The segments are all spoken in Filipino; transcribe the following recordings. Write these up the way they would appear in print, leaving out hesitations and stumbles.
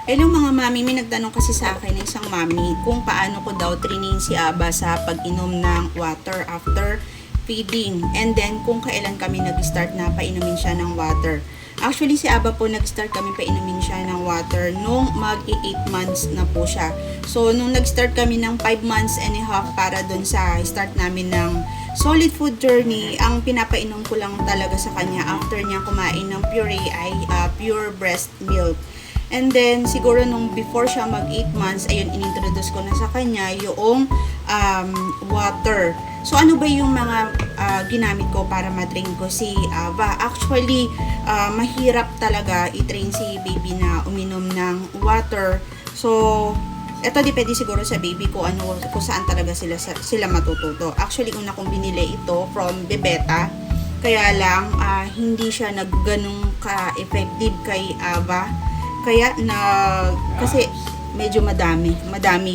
Hello mga mami, may nagtanong kasi sa akin ng isang mami kung paano ko daw training si Aba sa pag-inom ng water after feeding. And then kung kailan kami nag-start na painumin siya ng water. Actually si Aba po nag-start kami painumin siya ng water nung mag-8 months na po siya. So nung nag-start kami ng 5 months and a half para dun sa start namin ng solid food journey, ang pinapainom ko lang talaga sa kanya after niya kumain ng puree ay pure breast milk. And then, siguro nung before siya mag 8 months, ayun, inintroduce ko na sa kanya yung water. So, ano ba yung mga ginamit ko para matrain ko si Ava? Actually, mahirap talaga i-train si baby na uminom ng water. So, ito depende siguro sa baby ko kung saan talaga sila matututo. Actually, una kong binili ito from Bebeta. Kaya lang, hindi siya nagganong ka-effective kay Ava. Kaya kasi medyo madami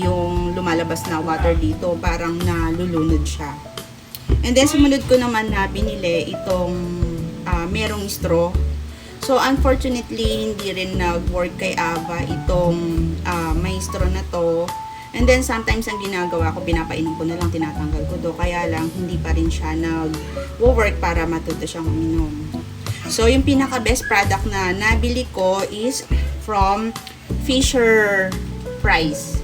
yung lumalabas na water dito, parang nalulunod siya. And then sumunod ko naman na binili itong merong straw. So unfortunately hindi rin nag-work kay Ava itong may straw na to. And then sometimes ang ginagawa ko, pinapainom ko na lang, tinatanggal ko do, kaya lang hindi pa rin siya nag-work para matuto siyang uminom. So yung pinaka best product na nabili ko is from Fisher Price.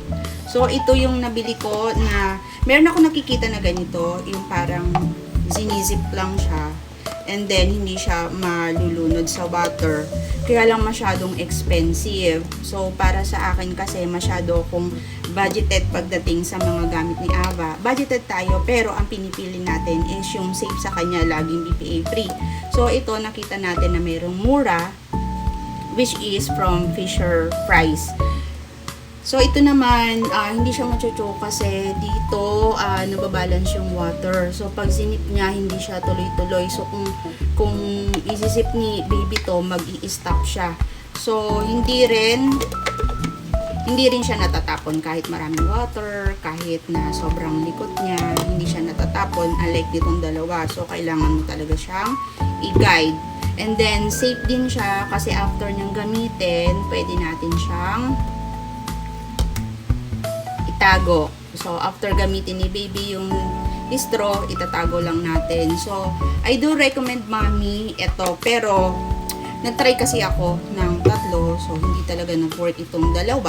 So ito yung nabili ko na meron ako nakikita na ganito, yung parang zinizip lang siya and then hindi siya malulunod sa water. Kaya lang masyadong expensive. So para sa akin kasi masyado akong budgeted pagdating sa mga gamit ni Ava. Budgeted tayo pero ang pinipili natin is yung safe sa kanya, laging BPA free. So ito nakita natin na mayroong mura, which is from Fisher Price. So ito naman, hindi siya machucho kasi dito nababalance yung water. So pag sinip niya, hindi siya tuloy-tuloy. So kung isisip ni baby to, mag-i-stop siya. So hindi rin siya natatapon kahit maraming water, kahit na sobrang likot niya, hindi siya natatapon, unlike ditong dalawa. So kailangan mo talaga siyang i-guide. And then, safe din siya kasi after niyang gamitin, pwede natin siyang itago. So, after gamitin ni baby yung straw, itatago lang natin. So, I do recommend mommy ito. Pero, nag-try kasi ako ng 3. So, hindi talaga nag-work itong 2.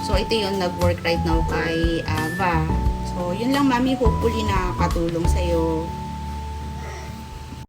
So, ito yung nag-work right now kay Ava. So, yun lang mommy. Hopefully, nakakatulong sa'yo.